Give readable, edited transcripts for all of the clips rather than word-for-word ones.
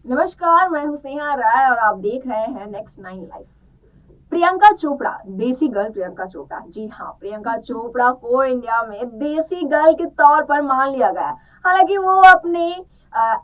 नमस्कार, मैं हूं स्नेहा राय और आप देख रहे हैं नेक्स्ट 9 लाइफ। प्रियंका चोपड़ा, देसी गर्ल प्रियंका चोपड़ा। जी हाँ, प्रियंका चोपड़ा को इंडिया में देसी गर्ल के तौर पर मान लिया गया है। हालांकि वो अपने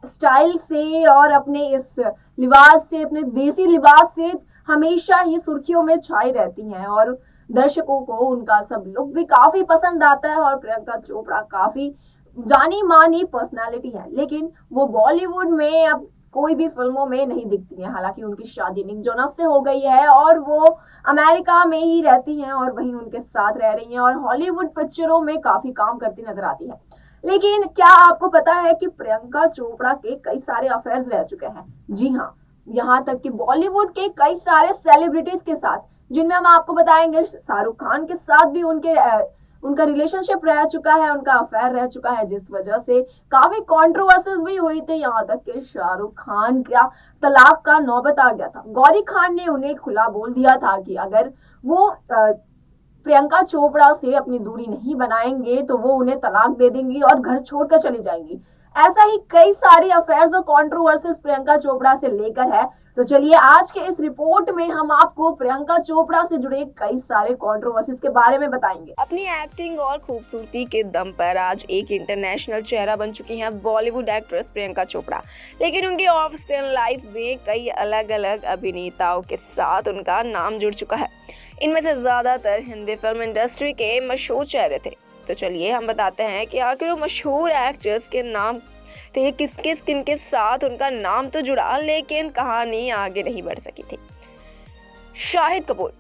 स्टाइल से और अपने इस लिबास से, अपने देसी लिबास से हमेशा ही सुर्खियों में छाई रहती हैं और दर्शकों को उनका सब लुक भी काफी पसंद आता है। और प्रियंका चोपड़ा काफी जानी मानी पर्सनालिटी है, लेकिन वो बॉलीवुड में अब कोई भी फिल्मों में नहीं दिखती हैं। हालांकि उनकी शादी निक जोनस से हो गई है और वो अमेरिका में ही रहती हैं और वहीं उनके साथ रह रही हैं और हॉलीवुड पिक्चरों में काफी काम करती नजर आती है। लेकिन क्या आपको पता है कि प्रियंका चोपड़ा के कई सारे अफेयर्स रह चुके हैं? जी हाँ, यहाँ तक कि बॉलीवुड के कई सारे सेलिब्रिटीज के साथ, जिनमें हम आपको बताएंगे शाहरुख खान के साथ भी उनका रिलेशनशिप रह चुका है, उनका अफेयर रह चुका है, जिस वजह से काफी कंट्रोवर्सीज भी हुई थी। यहाँ तक कि शाहरुख खान का तलाक का नौबत आ गया था। गौरी खान ने उन्हें खुला बोल दिया था कि अगर वो प्रियंका चोपड़ा से अपनी दूरी नहीं बनाएंगे तो वो उन्हें तलाक दे देंगी और घर छोड़कर चली जाएंगी। ऐसा ही कई सारे अफेयर्स और कंट्रोवर्सीज प्रियंका चोपड़ा से लेकर है। तो चलिए आज के इस रिपोर्ट में हम आपको प्रियंका चोपड़ा से जुड़े कई सारे कंट्रोवर्सीज के बारे में बताएंगे। अपनी एक्टिंग और खूबसूरती के दम पर आज एक इंटरनेशनल चेहरा बन चुकी हैं बॉलीवुड एक्ट्रेस प्रियंका चोपड़ा। लेकिन उनकी ऑफ स्क्रीन लाइफ में कई अलग अलग अभिनेताओं के साथ उनका नाम जुड़ चुका है। इनमें से ज्यादातर हिंदी फिल्म इंडस्ट्री के मशहूर चेहरे थे। तो चलिए हम बताते हैं कि आखिर वो मशहूर एक्टर्स के नाम थे, किनके साथ उनका नाम तो जुड़ा, लेकिन कहानी आगे नहीं बढ़ सकी थी। शाहिद कपूर।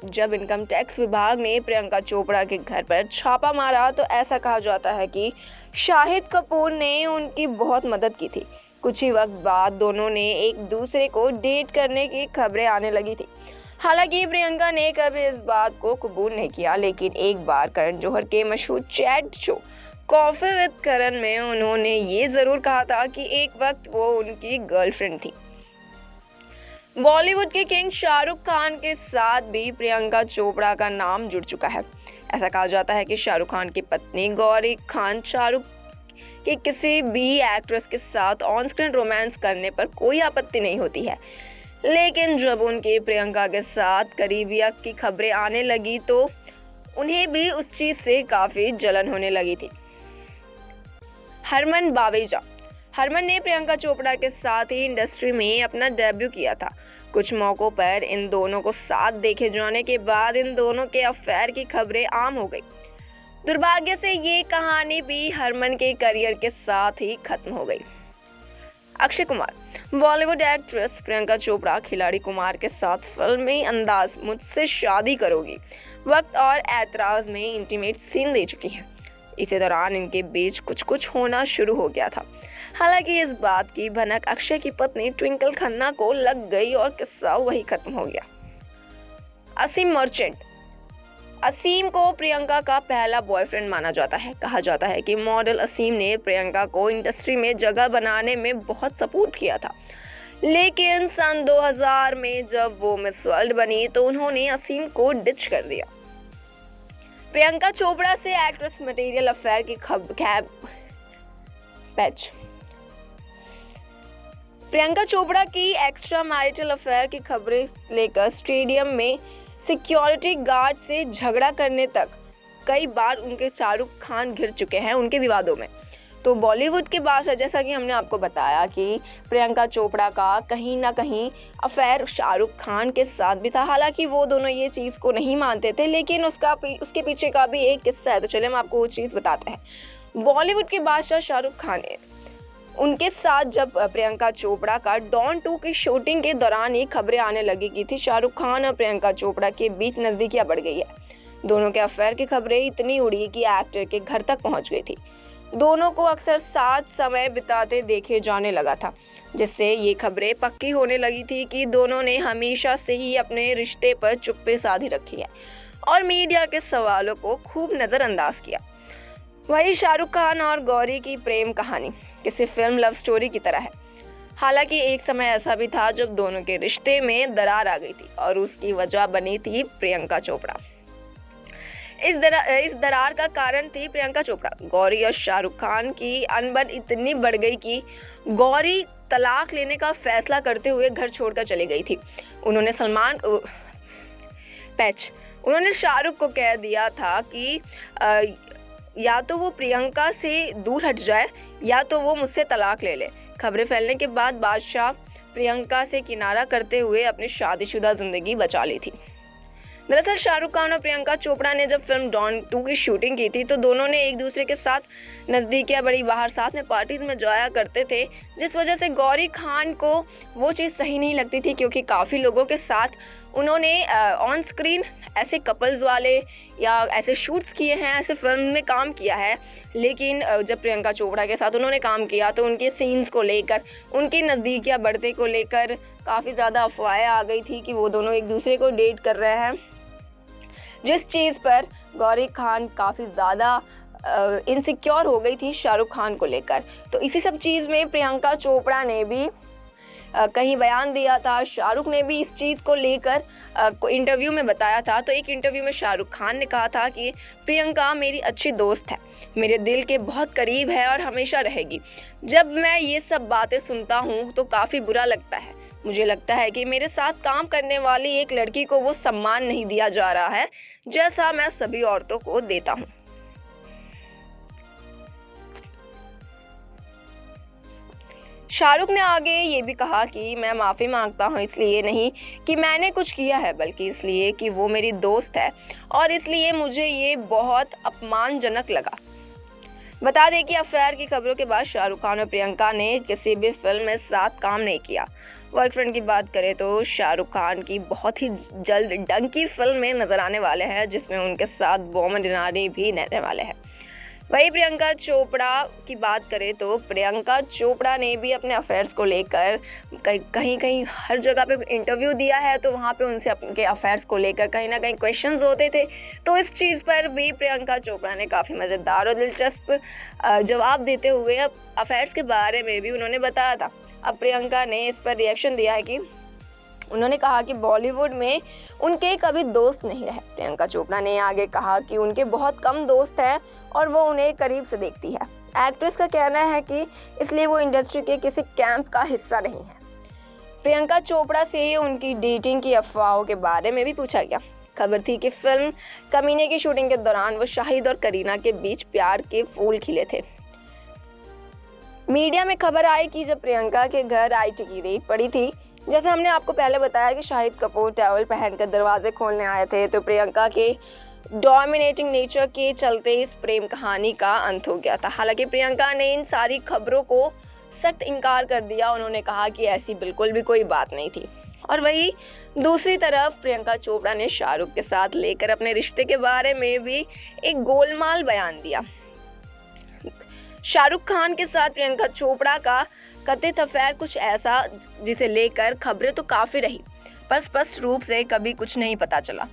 जब इनकम टैक्स विभाग ने प्रियंका चोपड़ा के घर पर छापा मारा तो ऐसा कहा जाता है कि शाहिद कपूर ने उनकी बहुत मदद की थी। कुछ ही वक्त बाद दोनों ने एक दूसरे को डेट करने की खबरें आने लगी थी। हालांकि प्रियंका ने कभी इस बात को कबूल नहीं किया, लेकिन एक बार करण जौहर के मशहूर चैट शो कॉफी विद करण में उन्होंने ये जरूर कहा था कि एक वक्त वो उनकी गर्लफ्रेंड थी। बॉलीवुड के किंग शाहरुख खान के साथ भी प्रियंका चोपड़ा का नाम जुड़ चुका है। ऐसा कहा जाता है कि शाहरुख खान की पत्नी गौरी खान शाहरुख के किसी भी एक्ट्रेस के साथ ऑन स्क्रीन रोमांस करने पर कोई आपत्ति नहीं होती है, लेकिन जब उनकी प्रियंका के साथ करीबियत की खबरें आने लगी तो उन्हें भी उस चीज से काफी जलन होने लगी थी। हरमन बावेजा। हरमन ने प्रियंका चोपड़ा के साथ ही इंडस्ट्री में अपना डेब्यू किया था। कुछ मौकों पर इन दोनों को साथ देखे जाने के बाद इन दोनों के अफेयर की खबरें आम हो गई। दुर्भाग्य से ये कहानी भी हरमन के करियर के साथ ही खत्म हो गई। अक्षय कुमार। बॉलीवुड एक्ट्रेस प्रियंका चोपड़ा खिलाड़ी कुमार के साथ फिल्मी अंदाज मुझसे शादी करोगी वक्त और ऐतराज में इंटीमेट सीन दे चुकी हैं। इसी दौरान इनके बीच कुछ होना शुरू हो गया था। हालांकि इस बात की भनक अक्षय की पत्नी ट्विंकल खन्ना को लग गई और किस्सा वही खत्म हो गया। असीम मर्चेंट। असीम को प्रियंका का पहला बॉयफ्रेंड माना जाता है। कहा जाता है कि मॉडल असीम ने प्रियंका को इंडस्ट्री में जगह बनाने में बहुत सपोर्ट किया था, लेकिन सन 2000 में जब वो मिस वर्ल्ड बनी तो उन्होंने असीम को डिच कर दिया। प्रियंका चोपड़ा से एक्ट्रेस मटेरियल अफेयर की प्रियंका चोपड़ा की एक्स्ट्रा मैरिटल अफेयर की खबरें लेकर स्टेडियम में सिक्योरिटी गार्ड से झगड़ा करने तक कई बार उनके शाहरुख खान घिर चुके हैं उनके विवादों में। तो बॉलीवुड के बादशाह, जैसा कि हमने आपको बताया कि प्रियंका चोपड़ा का कहीं ना कहीं अफेयर शाहरुख खान के साथ भी था। हालांकि वो दोनों ये चीज़ को नहीं मानते थे, लेकिन उसके पीछे का भी एक किस्सा है। तो चलिए हम आपको वो चीज़ बताते हैं। बॉलीवुड के बादशाह शाहरुख खान ने उनके साथ जब प्रियंका चोपड़ा का डॉन 2 की शूटिंग के दौरान ही खबरें आने लगी की थी, शाहरुख खान और प्रियंका चोपड़ा के बीच नज़दीकियां बढ़ गई है। दोनों के अफेयर की खबरें इतनी उड़ी कि एक्टर के घर तक पहुंच गई थी। दोनों को अक्सर साथ समय बिताते देखे जाने लगा था, जिससे ये खबरें पक्की होने लगी थी कि दोनों ने हमेशा से ही अपने रिश्ते पर चुप्पी साधी रखी है और मीडिया के सवालों को खूब नज़रअंदाज किया। वही शाहरुख खान और गौरी की प्रेम कहानी किसी फिल्म लव स्टोरी की तरह है। हालांकि एक समय ऐसा भी था जब दोनों के रिश्ते में दरार आ गई थी और उसकी वजह बनी थी प्रियंका चोपड़ा। इस दरार का कारण थी प्रियंका चोपड़ा। गौरी और शाहरुख खान की अनबन इतनी बढ़ गई कि गौरी तलाक लेने का फैसला करते हुए घर छोड़कर चली गई थी। उन्होंने शाहरुख को कह दिया था कि या तो वो प्रियंका से दूर हट जाए या तो वो मुझसे तलाक ले ले। खबरें फैलने के बाद बादशाह प्रियंका से किनारा करते हुए अपनी शादीशुदा जिंदगी बचा ली थी। दरअसल शाहरुख खान और प्रियंका चोपड़ा ने जब फिल्म डॉन 2 की शूटिंग की थी तो दोनों ने एक दूसरे के साथ नज़दीकियां बड़ी बाहर साथ में पार्टीज में जाया करते थे, जिस वजह से गौरी खान को वो चीज़ सही नहीं लगती थी, क्योंकि काफ़ी लोगों के साथ उन्होंने ऑन स्क्रीन ऐसे कपल्स वाले या ऐसे शूट्स किए हैं, ऐसे फिल्म में काम किया है। लेकिन जब प्रियंका चोपड़ा के साथ उन्होंने काम किया तो उनके सीन्स को लेकर, उनकी नज़दीकियां बढ़ते को लेकर काफ़ी ज़्यादा अफवाहें आ गई थी कि वो दोनों एक दूसरे को डेट कर रहे हैं, जिस चीज़ पर गौरी खान काफ़ी ज़्यादा इनसिक्योर हो गई थी शाहरुख खान को लेकर। तो इसी सब चीज़ में प्रियंका चोपड़ा ने भी कहीं बयान दिया था, शाहरुख ने भी इस चीज़ को लेकर इंटरव्यू में बताया था। तो एक इंटरव्यू में शाहरुख खान ने कहा था कि प्रियंका मेरी अच्छी दोस्त है, मेरे दिल के बहुत करीब है और हमेशा रहेगी। जब मैं ये सब बातें सुनता हूँ तो काफ़ी बुरा लगता है। मुझे लगता है कि मेरे साथ काम करने वाली एक लड़की को वो सम्मान नहीं दिया जा रहा है जैसा मैं सभी औरतों को देता हूँ। शाहरुख ने आगे ये भी कहा कि मैं माफ़ी मांगता हूँ इसलिए नहीं कि मैंने कुछ किया है, बल्कि इसलिए कि वो मेरी दोस्त है और इसलिए मुझे ये बहुत अपमानजनक लगा। बता दें कि अफेयर की खबरों के बाद शाहरुख खान और प्रियंका ने किसी भी फिल्म में साथ काम नहीं किया। वर्कफ्रेंड की बात करें तो शाहरुख खान की बहुत ही जल्द डंकी फिल्म में नजर आने वाले हैं, जिसमें उनके साथ बोमन ईरानी भी रहने वाले हैं। वहीं प्रियंका चोपड़ा की बात करें तो प्रियंका चोपड़ा ने भी अपने अफेयर्स को लेकर कहीं हर जगह पे इंटरव्यू दिया है, तो वहाँ पे उनसे अपने अफेयर्स को लेकर कहीं ना कहीं क्वेश्चंस होते थे। तो इस चीज़ पर भी प्रियंका चोपड़ा ने काफ़ी मज़ेदार और दिलचस्प जवाब देते हुए अफेयर्स के बारे में भी उन्होंने बताया था। अब प्रियंका ने इस पर रिएक्शन दिया है कि उन्होंने कहा कि बॉलीवुड में उनके कभी दोस्त नहीं रहे। प्रियंका चोपड़ा ने आगे कहा कि उनके बहुत कम दोस्त हैं और वो उन्हें करीब से देखती है। एक्ट्रेस का कहना है कि इसलिए वो इंडस्ट्री के किसी कैंप का हिस्सा नहीं है। प्रियंका चोपड़ा से उनकी डेटिंग की अफवाहों के बारे में भी पूछा गया। खबर थी कि फिल्म कमीने की शूटिंग के दौरान वो शाहिद और करीना के बीच प्यार के फूल खिले थे। मीडिया में खबर आई कि जब प्रियंका के घर आईटी की रेड पड़ी थी, जैसे हमने आपको पहले बताया कि शाहिद कपूर टॉवल पहनकर दरवाजे खोलने आए थे, तो प्रियंका के डोमिनेटिंग नेचर के चलते इस प्रेम कहानी का अंत हो गया था। हालांकि प्रियंका ने इन सारी खबरों को सख्त इनकार कर दिया। उन्होंने कहा कि ऐसी बिल्कुल भी कोई बात नहीं थी। और वहीं दूसरी तरफ प्रियंका चोपड़ा ने शाहरुख के साथ लेकर अपने रिश्ते के बारे में भी एक गोलमाल बयान दिया। शाहरुख खान के साथ प्रियंका चोपड़ा का कथित अफेयर कुछ ऐसा जिसे लेकर खबरें तो काफ़ी रही, पर स्पष्ट रूप से कभी कुछ नहीं पता चला।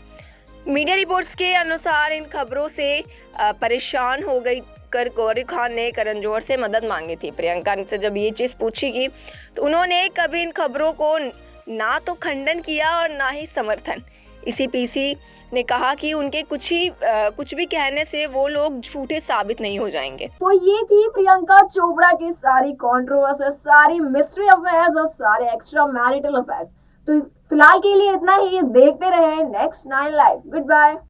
मीडिया रिपोर्ट्स के अनुसार इन खबरों से परेशान हो गई कर गौरी खान ने करण जौहर से मदद मांगी थी। प्रियंका से जब ये चीज़ पूछी गई तो उन्होंने कभी इन खबरों को ना तो खंडन किया और ना ही समर्थन। इसी पीसी ने कहा कि उनके कुछ भी कहने से वो लोग झूठे साबित नहीं हो जाएंगे। तो ये थी प्रियंका चोपड़ा की सारी कंट्रोवर्सी, सारी मिस्ट्री अफेयर्स और सारे एक्स्ट्रा मैरिटल अफेयर्स। तो फिलहाल के लिए इतना ही। देखते रहे नेक्स्ट 9 लाइव। Good bye.